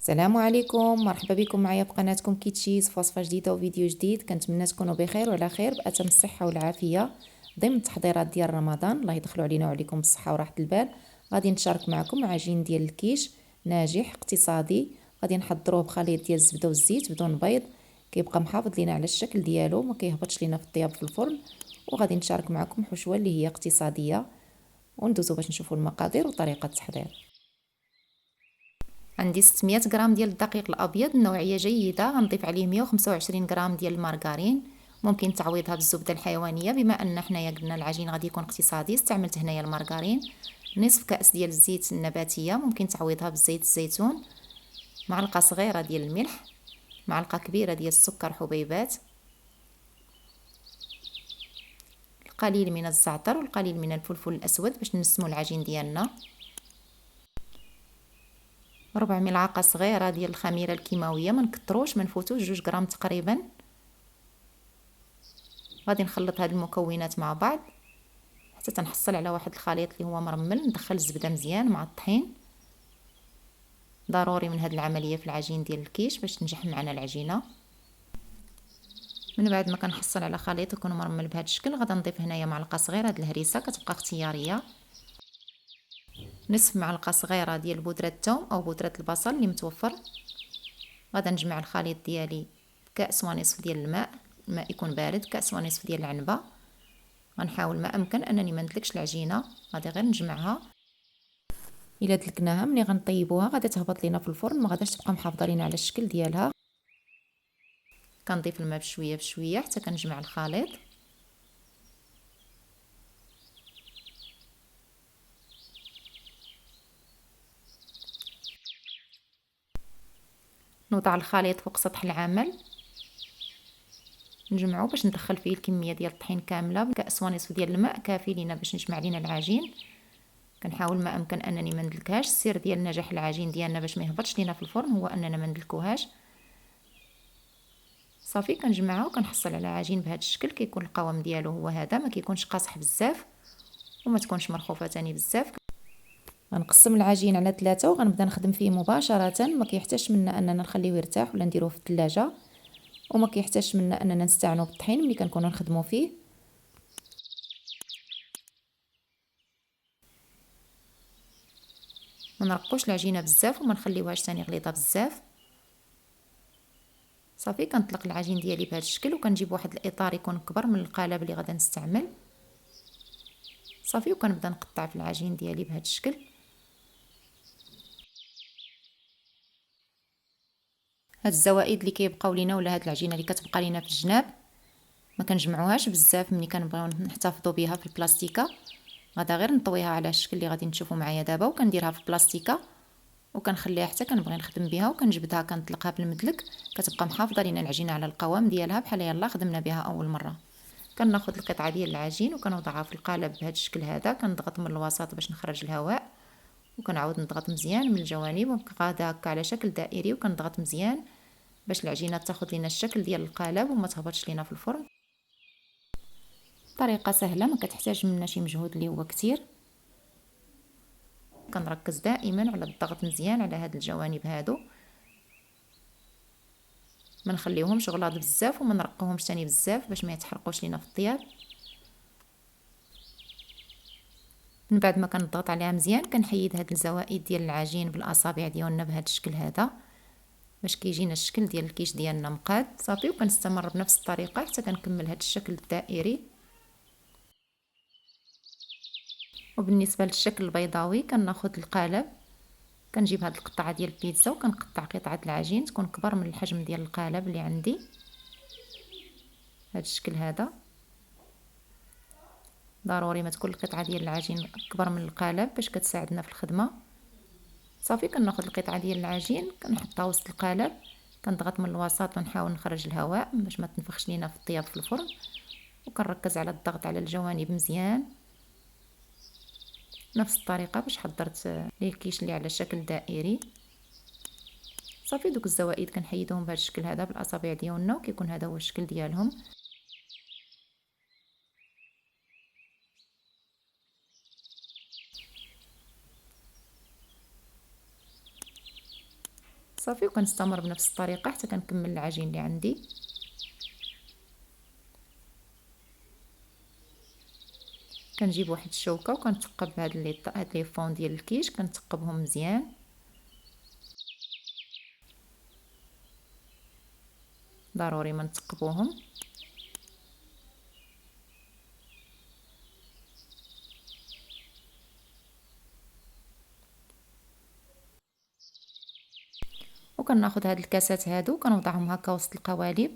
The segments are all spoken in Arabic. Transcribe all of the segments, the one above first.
السلام عليكم، مرحبا بكم معايا في قناتكم كيتشيز في وصفه جديده وفيديو جديد. كنتمنى تكونوا بخير وعلى خير بأتم الصحه والعافيه ضمن التحضيرات ديال رمضان. الله يدخلوا علينا وعليكم بالصحه وراحه البال. غادي نشارك معكم عجين ديال الكيش ناجح اقتصادي. غادي نحضروه بخليط ديال الزبده والزيت بدون بيض، كيبقى محافظ لينا على الشكل ديالو، ما كيهبطش لينا في الطياب في الفرن. وغادي نشارك معكم حشوه اللي هي اقتصاديه، وندوزو باش نشوفوا المقادير وطريقه التحضير. عندي 600 غرام ديال الدقيق الابيض نوعيه جيده، غنضيف عليه 125 غرام ديال المارغرين. ممكن تعويضها بالزبده الحيوانيه، بما ان حنايا قلنا العجين غادي يكون اقتصادي استعملت هنايا المارغرين. نصف كاس ديال الزيت النباتيه، ممكن تعويضها بزيت الزيتون. معلقه صغيره ديال الملح، معلقه كبيره ديال السكر حبيبات، القليل من الزعتر والقليل من الفلفل الاسود باش نسمو العجين ديالنا، ربع ملعقه صغيره ديال الخميره الكيماويه، ما نكتروش، ما نفوتوش 2 غرام تقريبا. غادي نخلط هاد المكونات مع بعض حتى تنحصل على واحد الخليط اللي هو مرمل. ندخل الزبده مزيان مع الطحين، ضروري من هاد العمليه في العجين ديال الكيش باش تنجح معنا العجينه. من بعد ما كنحصل على خليط يكون مرمل بهذا الشكل، غادي نضيف هنايا معلقه صغيره د الهريسه، كتبقى اختياريه، نصف معلقه صغيره ديال بودره الثوم او بودره البصل اللي متوفر. غادي نجمع الخليط ديالي كاس ونصف ديال الماء يكون بارد، كاس ونصف ديال العنبه. غنحاول ما امكن انني ما ندلكش العجينه، غادي غير نجمعها. الا دلكناها ملي غنطيبوها غادي تهبط لينا في الفرن، ما غاداش تبقى محافظه لينا على الشكل ديالها. كنضيف الماء بشويه بشويه حتى كنجمع الخليط. نوضع الخليط فوق سطح العمل، نجمعو باش ندخل فيه الكميه ديال الطحين كامله. كاس ونصف ديال الماء كافي لينا باش نجمع لينا العجين. كنحاول ما امكن انني ما ندلكهاش. السر ديال نجاح العجين ديالنا باش ما يهبطش لينا في الفرن هو اننا ما ندلكوهاش. صافي كنجمعها وكنحصل على عجين بهذا الشكل، كيكون القوام ديالو هو هذا، ما كيكونش قاصح بزاف وما تكونش مرخوفه ثاني بزاف. غنقسم العجين على 3 وغنبدا نخدم فيه مباشره، ما كيحتاجش منا اننا نخليه يرتاح ولا نديروه في الثلاجه، وما كيحتاجش منا اننا نستعنوا بالطحين ملي كنكونوا نخدموا فيه. ما نرقوش العجينه بزاف وما نخليوهاش ثاني غليظه بزاف. صافي كنطلق العجين ديالي بهذا الشكل، وكنجيب واحد الاطار يكون كبر من القالب اللي غادا نستعمل. صافي وكنبدا نقطع في العجين ديالي بهذا الشكل. هاد الزوائد اللي كيبقاو لينا ولا هاد العجينه اللي كتبقى لينا في الجناب ما كنجمعوهاش بزاف. ملي كنبغيو نحتفظوا بها في البلاستيكه غادا غير نطويها على الشكل اللي غادي نشوفوا معايا دابا، وكنديرها في البلاستيكه وكنخليها حتى كنبغي نخدم بها، وكنجبدها كنطلقها بالمدلك، كتبقى محافظه لينا العجينه على القوام ديالها بحال يلا خدمنا بها اول مره. كناخذ القطعه ديال العجين وكنوضعها في القالب بهذا الشكل هذا، كنضغط من الوسط باش نخرج الهواء، وكنعاود نضغط مزيان من الجوانب وكغادا هكا على شكل دائري، وكنضغط مزيان باش العجينه تاخذ لينا الشكل ديال القالب وما تهبطش لينا في الفرن. طريقه سهله ما كتحتاج منا شي مجهود اللي هو كتير. كنركز دائما على الضغط مزيان على هاد الجوانب هادو، ما نخليوهمش غلاظ بزاف وما نرقوهمش ثاني بزاف باش ما يتحرقوش لينا في الطياب. من بعد ما كنضغط عليها مزيان كنحيد هاد الزوائد ديال العجين بالاصابع ديالنا بهذا الشكل هذا باش كيجينا الشكل ديال الكيش ديالنا مقاد. صافي وكنستمر بنفس الطريقه حتى كنكمل هاد الشكل الدائري. وبالنسبه للشكل البيضاوي كناخذ القالب، كنجيب هاد القطعه ديال البيتزا وكنقطع قطعه العجين تكون كبر من الحجم ديال القالب اللي عندي، هاد الشكل هذا. ضروري ما تكون القطعه ديال العجين اكبر من القالب باش كتساعدنا في الخدمه. صافي كناخذ القطعه ديال العجين كنحطها وسط القالب، كنضغط من الوسط ونحاول نخرج الهواء باش ما تنفخش لينا في الطياب في الفرن، وكنركز على الضغط على الجوانب مزيان. نفس الطريقه باش حضرت ليه الكيش اللي على شكل دائري. صافي دوك الزوائد كنحيدهم بهذا الشكل هذا بالاصابع ديالنا، وكيكون هذا هو الشكل ديالهم. صافي. وكنستمر بنفس الطريقه حتى كنكمل العجين اللي عندي. كنجيب واحد الشوكه وكنثقب هاد لي فون ديال الكيش، كنثقبهم مزيان. ضروري ما نثقبوهم. وكناخذ هاد الكاسات هادو كنوضعهم هكا وسط القوالب.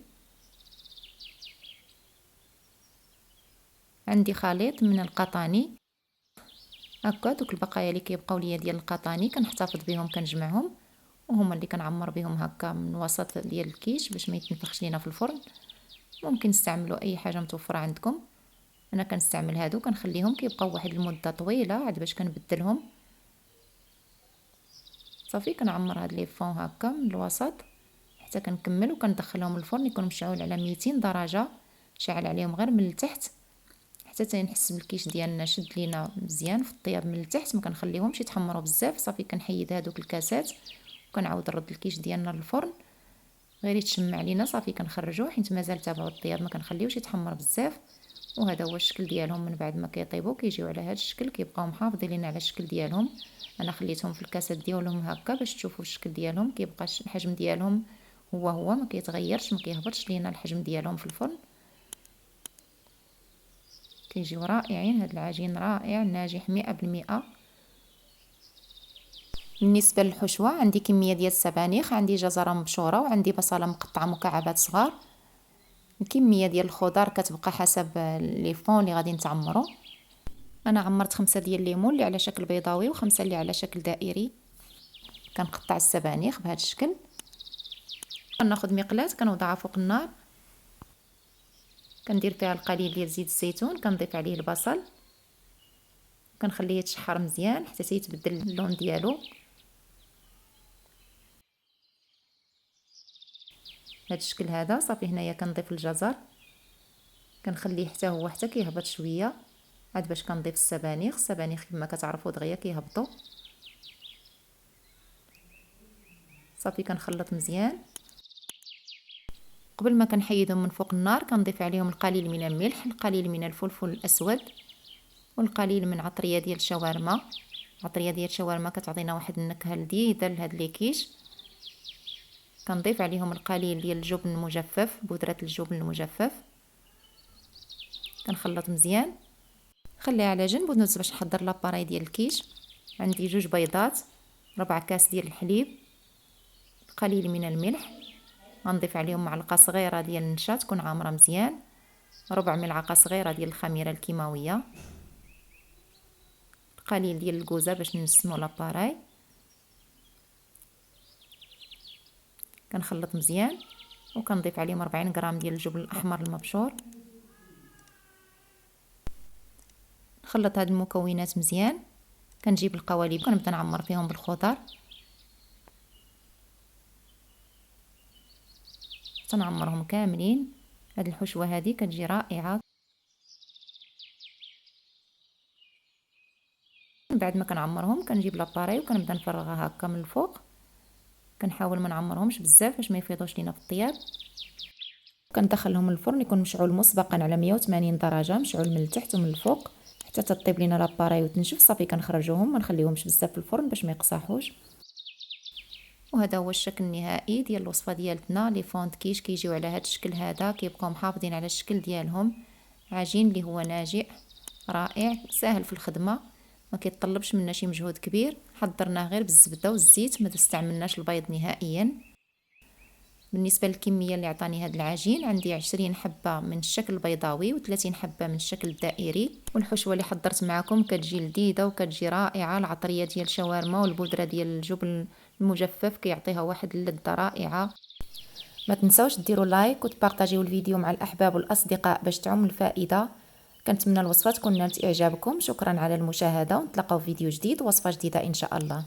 عندي خليط من القطاني هكا، دوك البقايا اللي كيبقاو ليا ديال القطاني كنحتفظ بهم، كنجمعهم وهما اللي كنعمر بهم هكا من الوسط ديال الكيش باش ما يتنفخش لينا في الفرن. ممكن تستعملوا اي حاجه متوفره عندكم. انا كنستعمل هادو، كنخليهم كيبقاو واحد المده طويله عاد باش كنبدلهم. صافي كنعمر هاد لي فون هكا من الوسط حتى كنكمل، وكندخلهم الفرن يكون مشعول على 200 درجه، شعل عليهم غير من التحت حتى تنحس بالكيش ديالنا شد لينا مزيان في الطياب من التحت. ما كنخليهمش يتحمروا بزاف. صافي كنحيد هذوك الكاسات وكنعاود نرد الكيش ديالنا للفرن، غير يتشمع لينا صافي كنخرجوه، حيت مازال تابعوا الطياب ما كنخليوش يتحمر بزاف. وهذا هو الشكل ديالهم من بعد ما كيطيبوا، كيجيو على هذا الشكل، كيبقاو محافظين لينا على الشكل ديالهم. انا خليتهم في الكاسات ديالهم هكا باش تشوفوا الشكل ديالهم، كيبقى الحجم ديالهم هو ما كيتغيرش، ما كيهبطش لينا الحجم ديالهم في الفرن. كيجيو رائعين. هذا العجين رائع ناجح 100%. بالنسبه للحشوه عندي كميه ديال السبانخ، عندي جزره مبشوره، وعندي بصله مقطعه مكعبات صغار. الكميه ديال الخضر كتبقى حسب لي فون اللي غادي نتعمروا. انا عمرت 5 ديال الليمون اللي على شكل بيضاوي و5 اللي على شكل دائري. كنقطع السبانخ بهذا الشكل. كناخذ مقلاة كنوضعها فوق النار، كندير فيها القليل ديال زيت الزيتون، كنضيف عليه البصل، كنخليه يتشحر مزيان حتى يتبدل اللون ديالو. بهذا الشكل هذا. صافي هنايا كنضيف الجزر، كنخليه حتى هو حتى كيهبط شويه، عاد باش كنضيف السبانخ كما كتعرفوا دغيا كيهبطوا. صافي كنخلط مزيان. قبل ما كنحيدهم من فوق النار كنضيف عليهم القليل من الملح، القليل من الفلفل الاسود، والقليل من عطريه ديال الشاورما. عطريه ديال الشاورما كتعطينا واحد النكهه لذيذه لهاد لي كيش. كنضيف عليهم القليل ديال الجبن المجفف، بودره الجبن المجفف. كنخلط مزيان، خليها على جنب وندوز باش نحضر لاباراي ديال الكيش. عندي 2 بيضات، 4 كاس ديال الحليب، قليل من الملح، غنضيف عليهم معلقه صغيره ديال النشا تكون عامره مزيان، ربع ملعقه صغيره ديال الخميره الكيماويه، قليل ديال الكوزه باش نسمو لاباراي. كنخلط مزيان وكنضيف عليهم 40 غرام ديال الجبن الاحمر المبشور. نخلط هاد المكونات مزيان، كنجيب القوالب كنبدا نعمر فيهم بالخضر حتى نعمرهم كاملين. هاد الحشوه هذه كتجي رائعه. بعد ما كنعمرهم كنجيب لاباري وكنبدا نفرغها هكا من الفوق. كنحاول ما نعمرهمش بزاف باش ما يفيضوش لينا في الطياب. كندخلهم الفرن يكون مشعول مسبقا على 180 درجه، مشعول من التحت ومن الفوق حتى تطيب لينا لاباري وتنشف. صافي كنخرجوهم، ما نخليهمش بزاف في الفرن باش ما يقصحوش. وهذا هو الشكل النهائي ديال الوصفه ديالتنا. لي فوند كيش كيجيو على هذا الشكل هذا، كيبقاو محافظين على الشكل ديالهم. عجين اللي هو ناجح رائع، سهل في الخدمه، ما كيتطلبش منا شي مجهود كبير. حضرناه غير بالزبده والزيت، ما استعملناش البيض نهائيا. بالنسبه للكميه اللي عطاني هذا العجين، عندي 20 حبه من الشكل البيضاوي و30 حبه من الشكل الدائري. والحشوه اللي حضرت معكم كتجي لذيذه وكتجي رائعه. العطريه ديال الشاورما والبودره ديال الجبن المجفف كيعطيها واحد اللذه رائعه. ما تنساوش ديروا لايك وتبارطاجيو الفيديو مع الاحباب والاصدقاء باش تعم الفائده. كنتمنى الوصفه تكون نالت اعجابكم. شكرا على المشاهده، ونتلاقاو في فيديو جديد ووصفه جديده ان شاء الله.